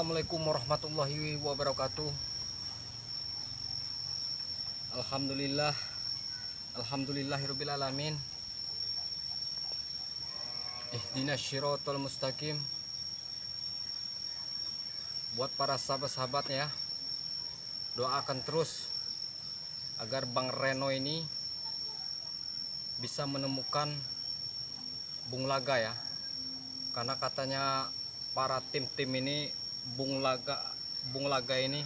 Assalamualaikum warahmatullahi wabarakatuh. Alhamdulillah, alhamdulillahirabbil alamin. Ihdinas syiratal mustaqim. Buat para sahabat-sahabat ya, doakan terus agar Bang Reno ini bisa menemukan Bung Laga ya. Karena katanya para tim-tim ini Bung Laga ini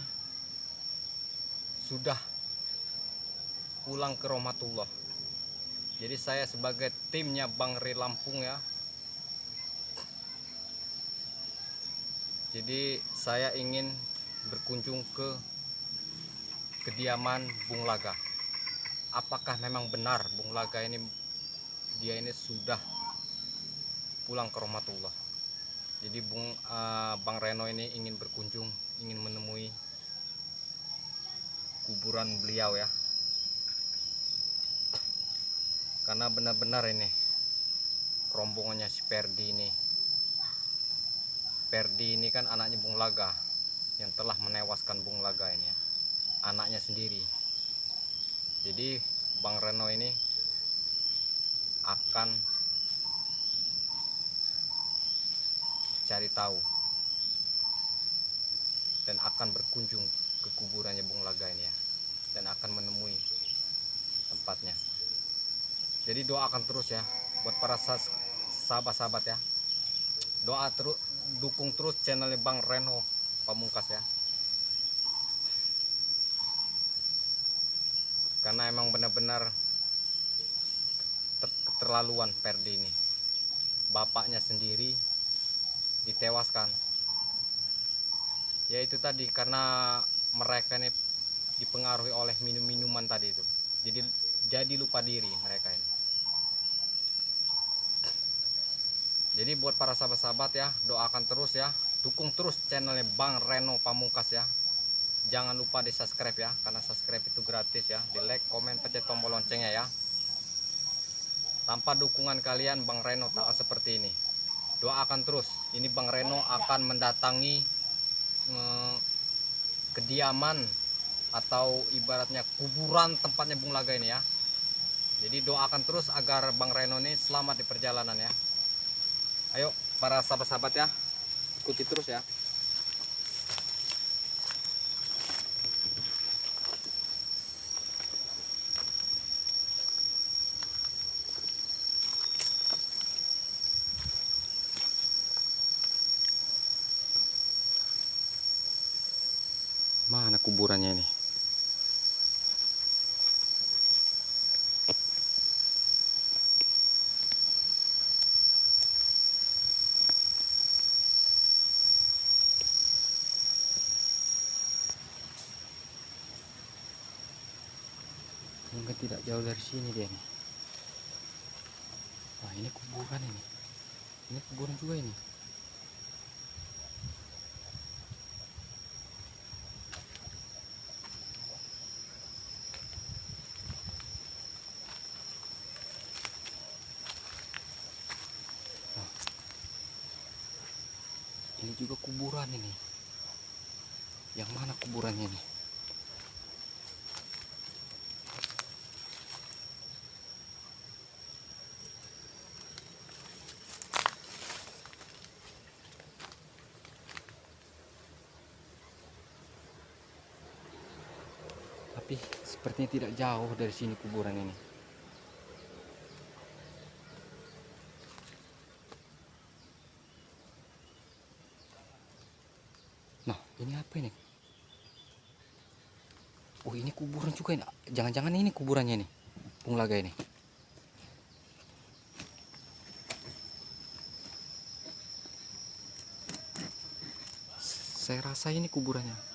sudah pulang ke rahmatullah. Jadi saya sebagai timnya Bang Ri Lampung ya, jadi saya ingin berkunjung ke kediaman Bung Laga. Apakah memang benar Bung Laga ini dia ini sudah pulang ke rahmatullah? Jadi Bang Reno ini ingin berkunjung, ingin menemui kuburan beliau ya. Karena benar-benar ini rombongannya si Perdi ini kan anaknya Bung Laga yang telah menewaskan Bung Laga ini ya, anaknya sendiri. Jadi Bang Reno ini akan cari tahu dan akan berkunjung ke kuburannya Bung Laga ini ya, dan akan menemui tempatnya. Jadi doakan terus ya buat para sahabat-sahabat ya, doa terus, dukung terus channelnya Bang Reno Pamungkas ya, karena emang benar-benar keterlaluan Perdi ini. Bapaknya sendiri ditewaskan ya, itu tadi karena mereka ini dipengaruhi oleh minuman tadi itu, jadi lupa diri mereka ini. Jadi buat para sahabat-sahabat ya, doakan terus ya, dukung terus channelnya Bang Reno Pamungkas ya. Jangan lupa di subscribe ya, karena subscribe itu gratis ya. Di like, komen, pencet tombol loncengnya ya. Tanpa dukungan kalian Bang Reno tak akan seperti ini. Doakan terus, ini Bang Reno akan mendatangi kediaman atau ibaratnya kuburan tempatnya Bung Laga ini ya. Jadi doakan terus agar Bang Reno ini selamat di perjalanan ya. Ayo para sahabat-sahabat ya, ikuti terus ya. Mana kuburannya ini? Mungkin tidak jauh dari sini dia nih. Wah, ini kuburan ini. Ini kuburan juga ini. Nah, ini juga kuburan ini. Yang mana kuburannya nih? Tapi sepertinya tidak jauh dari sini kuburan ini. Nah, ini apa ini? Oh, ini kuburan juga ini. Jangan-jangan ini kuburannya nih, Bung Laga ini. Saya rasa ini kuburannya.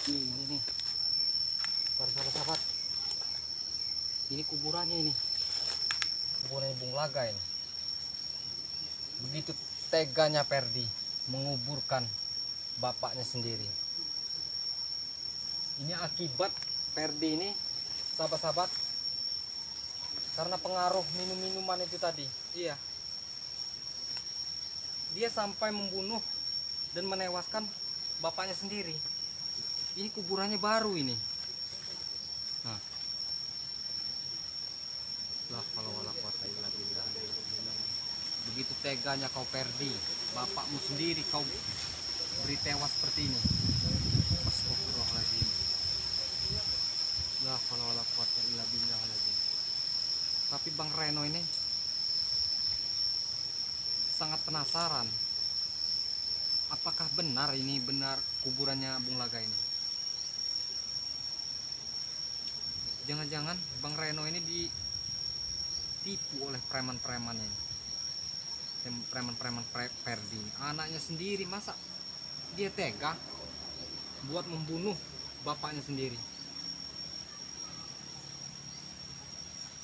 Ini nih, para sahabat-sahabat. Ini kuburannya ini. Kuburan Bung Laga ini. Begitu teganya Perdi menguburkan bapaknya sendiri. Ini akibat Perdi ini, sahabat-sahabat, karena pengaruh minum-minuman itu tadi. Iya, dia sampai membunuh dan menewaskan bapaknya sendiri. Ini kuburannya baru ini. Nah, lah kalau wala quwata illa billah. Begitu teganya kau Perdi, bapakmu sendiri kau beri tewas seperti ini. Astagfirullahaladzim. Lah kalau wala quwata illa billah. Tapi Bang Reno ini sangat penasaran, apakah benar ini benar kuburannya Bung Laga ini? Jangan-jangan Bang Reno ini ditipu oleh preman-preman ini, preman-preman Perdi ini. Anaknya sendiri, masa dia tega buat membunuh bapaknya sendiri?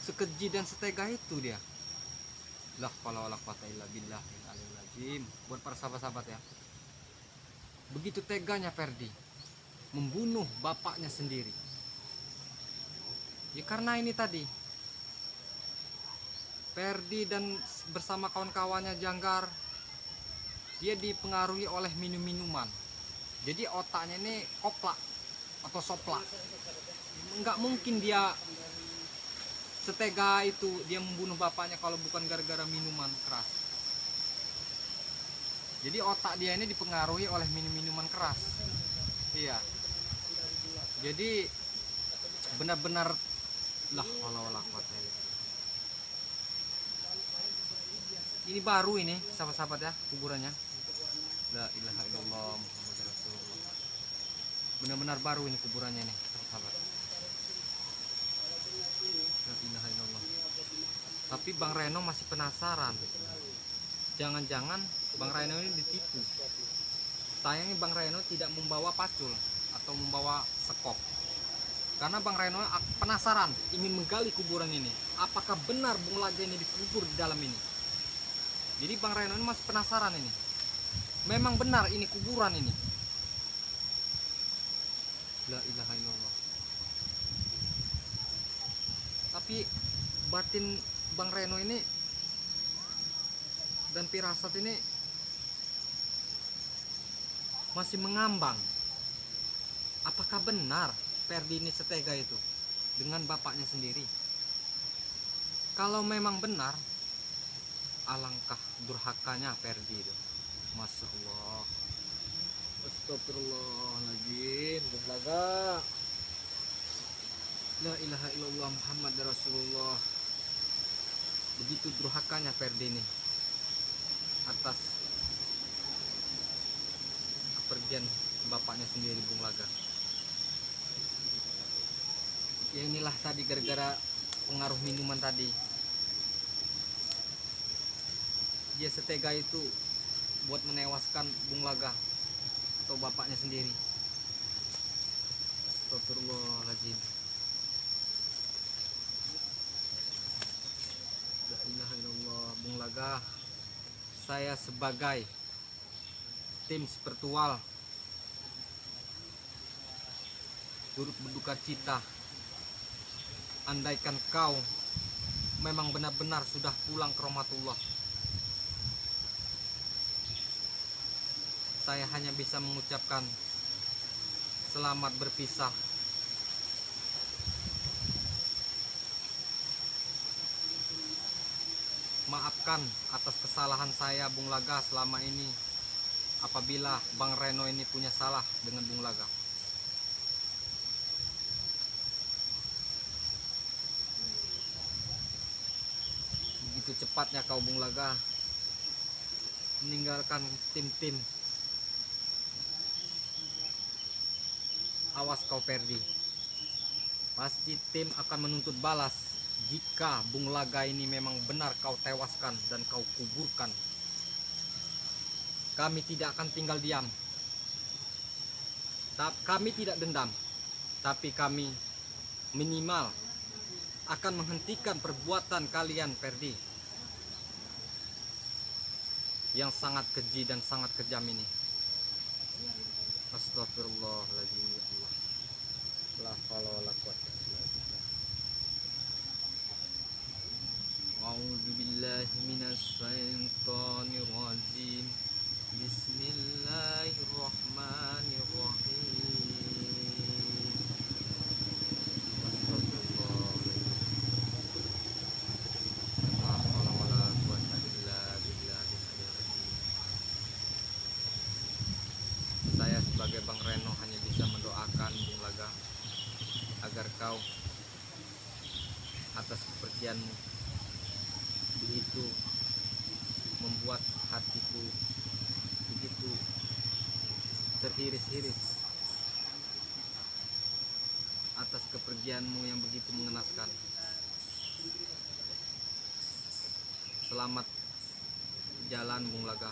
Sekeji dan setega itu dia. Lah kalau wala quwata illa billah. Buat para sahabat-sahabat ya, begitu teganya Perdi membunuh bapaknya sendiri. Ya karena ini tadi, Perdi dan bersama kawan-kawannya Janggar, dia dipengaruhi oleh minum-minuman. Jadi otaknya ini koplak atau soplak. Nggak mungkin dia setega itu dia membunuh bapaknya kalau bukan gara-gara minuman keras. Jadi otak dia ini dipengaruhi oleh minuman keras. Iya. Jadi benar-benar lah wala quwata. Ini baru ini sahabat-sahabat ya kuburannya. La ilaha illallah Muhammadur Rasulullah. Benar-benar baru ini kuburannya nih sahabat. La ilaha illallah. Tapi Bang Reno masih penasaran. Jangan-jangan Bang Reno ini ditipu. Sayangnya Bang Reno tidak membawa pacul atau membawa sekop. Karena Bang Reno penasaran, ingin menggali kuburan ini. Apakah benar Bung Laga ini dikubur di dalam ini? Jadi Bang Reno ini masih penasaran ini. Memang benar ini kuburan ini. La ilaha illallah. Tapi batin Bang Reno ini dan firasat ini masih mengambang. Apakah benar Perdi ini setega itu dengan bapaknya sendiri? Kalau memang benar, alangkah durhakanya Perdi itu. Masya Allah. Astagfirullahaladzim. Bung Laga. La ilaha illallah Muhammad Rasulullah. Begitu durhakanya Perdi ini atas kepergian bapaknya sendiri Bung Laga. Ya inilah tadi gara-gara pengaruh minuman tadi, dia setega itu buat menewaskan Bung Laga atau bapaknya sendiri. Astagfirullahaladzim. La ilaha illallah. Bung Laga, saya sebagai tim spiritual turut berduka cita. Andaikan kau memang benar-benar sudah pulang ke rahmatullah, saya hanya bisa mengucapkan selamat berpisah. Maafkan atas kesalahan saya Bung Laga selama ini, apabila Bang Reno ini punya salah dengan Bung Laga. Begitu cepatnya kau Bung Laga meninggalkan tim-tim. Awas kau Perdi, pasti tim akan menuntut balas jika Bung Laga ini memang benar kau tewaskan dan kau kuburkan. Kami tidak akan tinggal diam. Kami tidak dendam, tapi kami minimal akan menghentikan perbuatan kalian Perdi yang sangat keji dan sangat kejam ini. Astagfirullahaladzim ya Allah. La haula wala quwwata illa billah. A'udzu billahi minasy syaithanir rajim. Bismillahirrahmanirrahim. Astagfirullah. La haula wala quwwata illa billahil aliyyil azim. Saya sebagai Bang Reno hanya bisa mendoakan Bung Laga agar kau atas kepergianmu begitu membuat hatiku begitu terhiris-hiris atas kepergianmu yang begitu mengenaskan. Selamat jalan Bung Laga.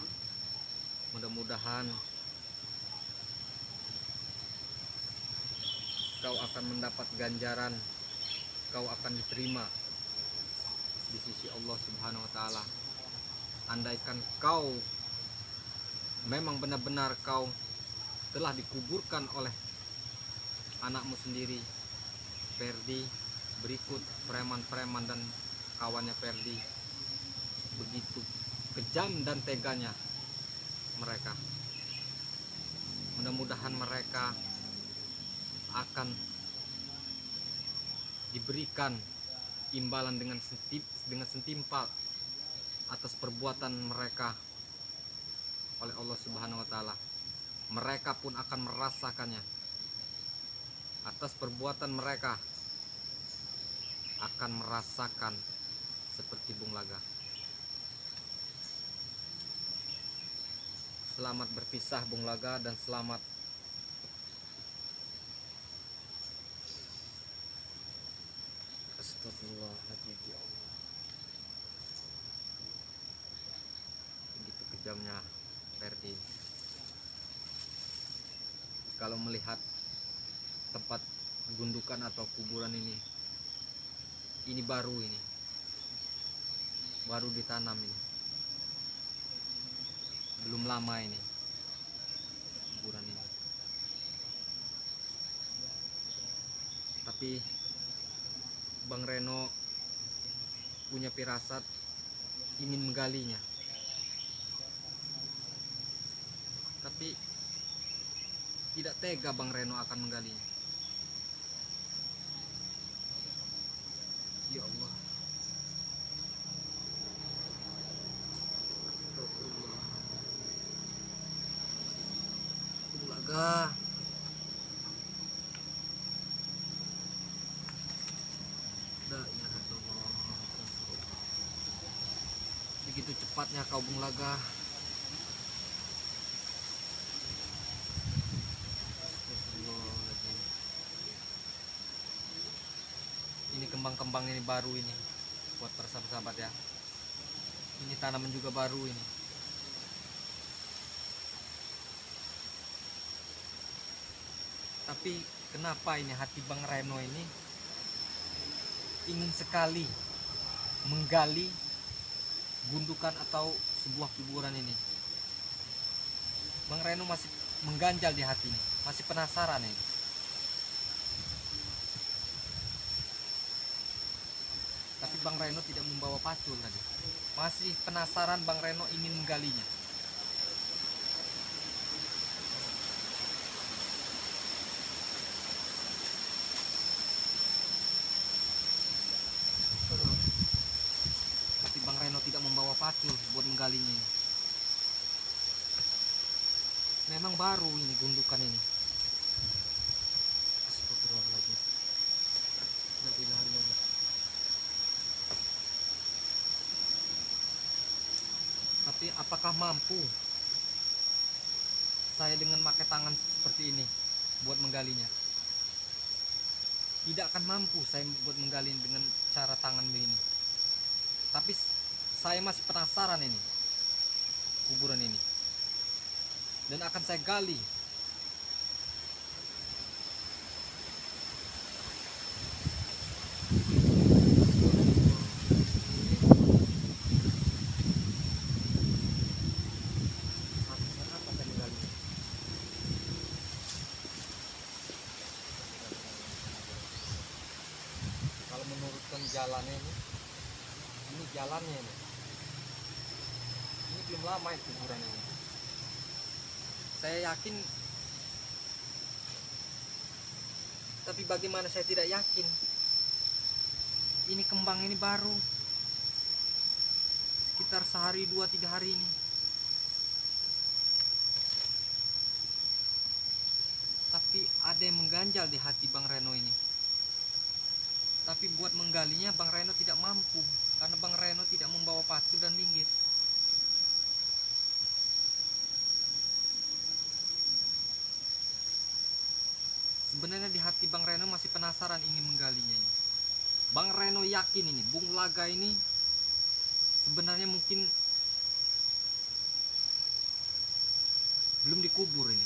Mudah-mudahan kau akan mendapat ganjaran, kau akan diterima di sisi Allah Subhanahu wa taala. Andaikan kau memang benar-benar kau telah dikuburkan oleh anakmu sendiri, Ferdi, berikut preman-preman dan kawannya Ferdi, begitu kejam dan teganya mereka. Mudah-mudahan mereka akan diberikan imbalan dengan setimpal atas perbuatan mereka oleh Allah Subhanahu wa taala. Mereka pun akan merasakannya. Atas perbuatan mereka akan merasakan seperti Bung Laga. Selamat berpisah Bung Laga dan selamat Astagfirullahaladzim, ya Allah. Begitu kejamnya Ferdi. Kalau melihat tempat gundukan atau kuburan ini baru ditanam ini, belum lama ini kuburan ini. Tapi Bang Reno punya firasat ingin menggalinya, tapi tidak tega Bang Reno akan menggalinya. Ya Allah. Astagfirullah. Bung Laga. Begitu cepatnya kau Bung Laga. Ini kembang-kembang ini baru ini buat para sahabat-sahabat ya. Ini tanaman juga baru ini. Tapi kenapa ini hati Bang Reno ini ingin sekali menggali gundukan atau sebuah kuburan ini. Bang Reno masih mengganjal di hati ini, masih penasaran ini. Tapi Bang Reno tidak membawa pacul tadi. Masih penasaran Bang Reno ingin menggalinya. Tapi Bang Reno tidak membawa pacul buat menggalinya ini. Memang baru ini gundukan ini. Astagfirullahaladzim. La ilaha illallah. Tapi apakah mampu saya dengan pakai tangan seperti ini buat menggalinya? Tidak akan mampu saya buat menggali dengan cara tangan begini. Tapi saya masih penasaran ini kuburan ini, dan akan saya gali. menurutkan jalannya ini jalannya ini belum lama itu kuburan ini. Saya yakin, tapi bagaimana saya tidak yakin? Ini kembang ini baru sekitar sehari 2-3 hari ini. Tapi ada yang mengganjal di hati Bang Reno ini. Tapi buat menggalinya Bang Reno tidak mampu, karena Bang Reno tidak membawa pacu dan linggis. Sebenarnya di hati Bang Reno masih penasaran ingin menggalinya ini. Bang Reno yakin ini Bung Laga ini sebenarnya mungkin belum dikubur ini.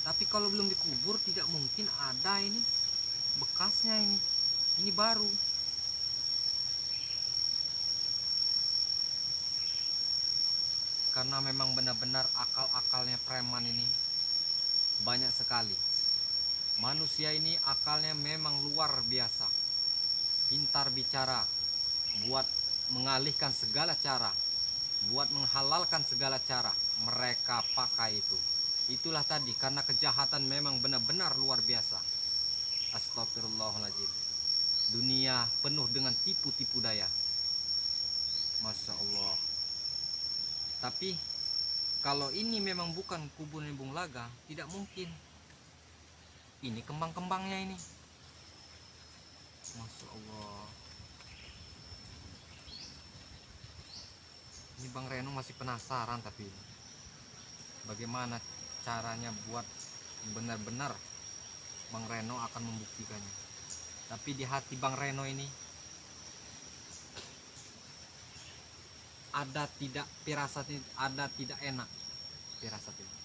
Tapi kalau belum dikubur tidak mungkin ada ini bekasnya ini. Ini baru. Karena memang benar-benar akal-akalnya preman ini banyak sekali. Manusia ini akalnya memang luar biasa. Pintar bicara, buat mengalihkan segala cara, buat menghalalkan segala cara, mereka pakai itu. Itulah tadi, karena kejahatan memang benar-benar luar biasa. Astagfirullahaladzim. Dunia penuh dengan tipu-tipu daya. Masya Allah. Tapi kalau ini memang bukan kuburan Bung Laga, tidak mungkin. Ini kembang-kembangnya ini. Masya Allah. Ini Bang Reno masih penasaran, tapi bagaimana caranya buat benar-benar Bang Reno akan membuktikannya. Tapi di hati Bang Reno ini ada tidak firasat, ada tidak enak firasat ini.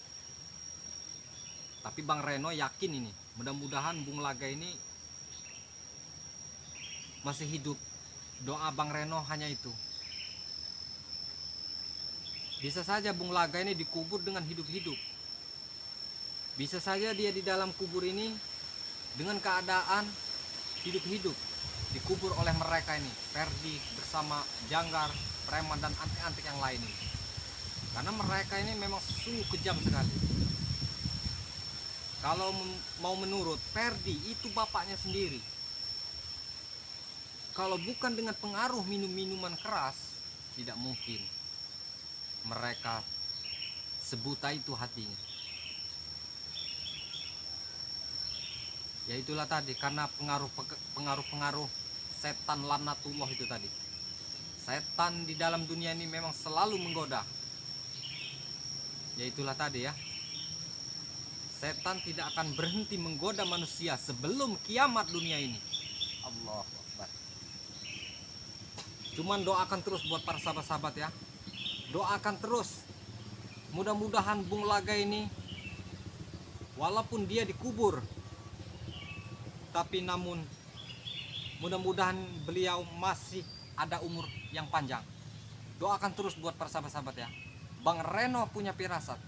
Tapi Bang Reno yakin ini, mudah-mudahan Bung Laga ini masih hidup. Doa Bang Reno hanya itu. Bisa saja Bung Laga ini dikubur dengan hidup-hidup. Bisa saja dia di dalam kubur ini dengan keadaan hidup-hidup, dikubur oleh mereka ini, Ferdi bersama Janggar, preman dan antek-antek yang lain ini. Karena mereka ini memang sungguh kejam sekali. Kalau mau menurut Ferdi, itu bapaknya sendiri. Kalau bukan dengan pengaruh minum-minuman keras, tidak mungkin mereka sebuta itu hatinya. Ya itulah tadi, karena pengaruh setan laknatullah itu tadi. Setan di dalam dunia ini memang selalu menggoda. Ya itulah tadi ya. Setan tidak akan berhenti menggoda manusia sebelum kiamat dunia ini. Allahu Akbar. Cuman doakan terus buat para sahabat-sahabat ya. Doakan terus. Mudah-mudahan Bung Laga ini, walaupun dia dikubur, tapi namun mudah-mudahan beliau masih ada umur yang panjang. Doakan terus buat para sahabat-sahabat ya. Bang Reno punya firasat.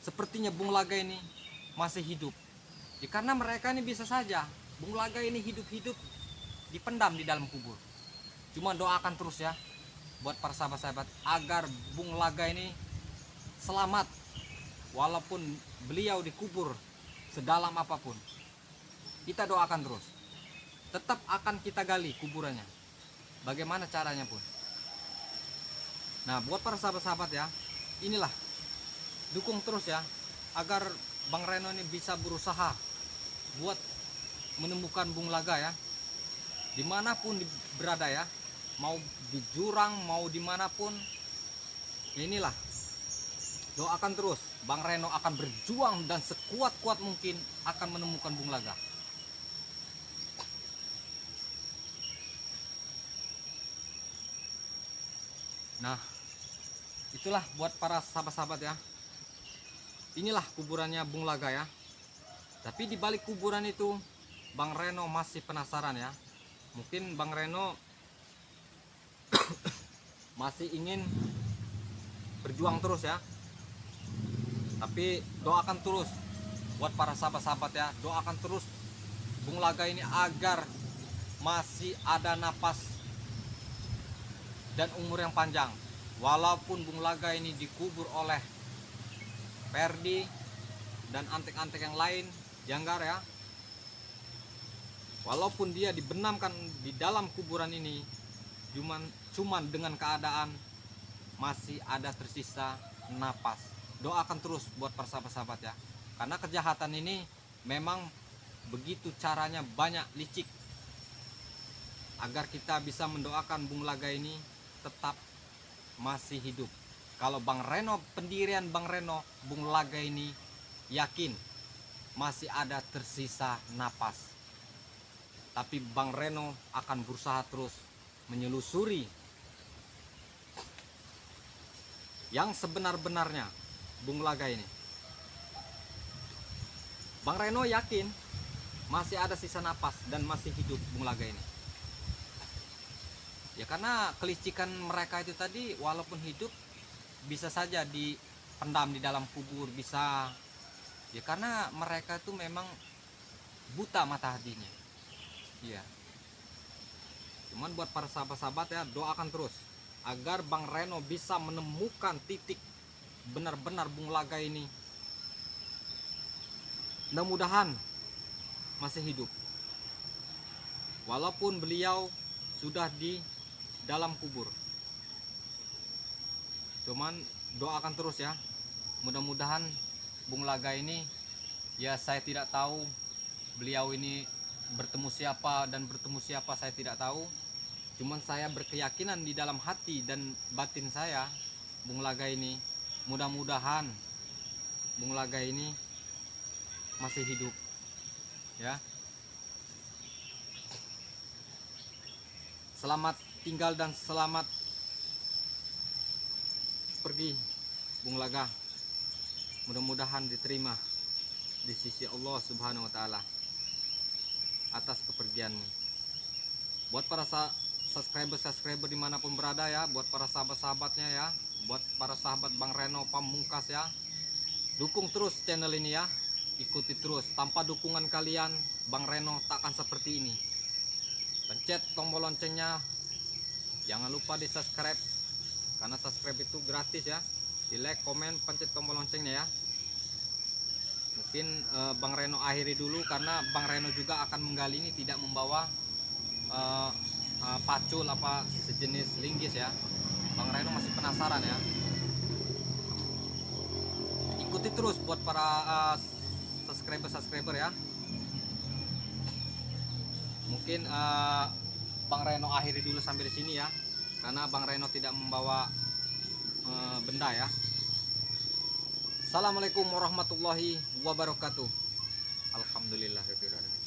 Sepertinya Bung Laga ini masih hidup. Ya, karena mereka ini bisa saja Bung Laga ini hidup-hidup dipendam di dalam kubur. Cuma doakan terus ya buat para sahabat-sahabat agar Bung Laga ini selamat, walaupun beliau dikubur sedalam apapun. Kita doakan terus. Tetap akan kita gali kuburannya. Bagaimana caranya pun. Nah, buat para sahabat-sahabat ya, inilah, dukung terus ya, agar Bang Reno ini bisa berusaha buat menemukan Bung Laga ya, dimanapun berada ya, mau di jurang, mau dimanapun. Ya inilah, doakan terus, Bang Reno akan berjuang dan sekuat-kuat mungkin akan menemukan Bung Laga. Nah, itulah buat para sahabat-sahabat ya. Inilah kuburannya Bung Laga ya. Tapi di balik kuburan itu Bang Reno masih penasaran ya. Mungkin Bang Reno masih ingin berjuang terus ya. Tapi doakan terus buat para sahabat-sahabat ya. Doakan terus Bung Laga ini agar masih ada napas dan umur yang panjang. Walaupun Bung Laga ini dikubur oleh Perdi dan antek-antek yang lain, Janggar ya, walaupun dia dibenamkan di dalam kuburan ini, cuman dengan keadaan masih ada tersisa napas. Doakan terus buat para sahabat-sahabat ya, karena kejahatan ini memang begitu caranya, banyak licik, agar kita bisa mendoakan Bung Laga ini tetap masih hidup. Kalau Bang Reno, pendirian Bang Reno, Bung Laga ini yakin masih ada tersisa napas. Tapi Bang Reno akan berusaha terus menyelusuri yang sebenar-benarnya Bung Laga ini. Bang Reno yakin masih ada sisa napas dan masih hidup Bung Laga ini. Ya karena kelicikan mereka itu tadi, walaupun hidup bisa saja dipendam di dalam kubur, bisa. Ya karena mereka itu memang buta mata hatinya. Iya. Cuman buat para sahabat-sahabat ya, doakan terus agar Bang Reno bisa menemukan titik benar-benar Bung Laga ini. Mudah-mudahan masih hidup. Walaupun beliau sudah di dalam kubur. Cuman doakan terus ya. Mudah-mudahan Bung Laga ini, ya saya tidak tahu beliau ini bertemu siapa dan bertemu siapa, saya tidak tahu. Cuman saya berkeyakinan di dalam hati dan batin saya, Bung Laga ini, mudah-mudahan Bung Laga ini masih hidup ya. Selamat tinggal dan selamat pergi Bung Laga. Mudah-mudahan diterima di sisi Allah Subhanahu wa taala atas kepergianmu. Buat para subscriber dimanapun berada ya, buat para sahabat-sahabatnya ya, buat para sahabat Bang Reno Pamungkas ya, dukung terus channel ini ya, ikuti terus. Tanpa dukungan kalian, Bang Reno tak akan seperti ini. Pencet tombol loncengnya, jangan lupa di subscribe, karena subscribe itu gratis ya. Di like, komen, pencet tombol loncengnya ya. Mungkin Bang Reno akhiri dulu, karena Bang Reno juga akan menggali ini, tidak membawa pacul apa sejenis linggis ya. Bang Reno masih penasaran ya. Ikuti terus buat para subscriber ya. Mungkin Bang Reno akhiri dulu sampai di sini ya, karena Bang Reno tidak membawa benda ya. Assalamualaikum warahmatullahi wabarakatuh. Alhamdulillahirrahmanirrahim.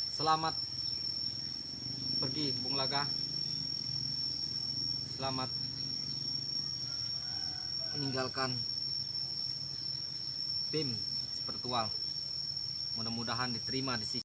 Selamat pergi Bung Laga. Selamat meninggalkan tim spiritual. Mudah-mudahan diterima di sisi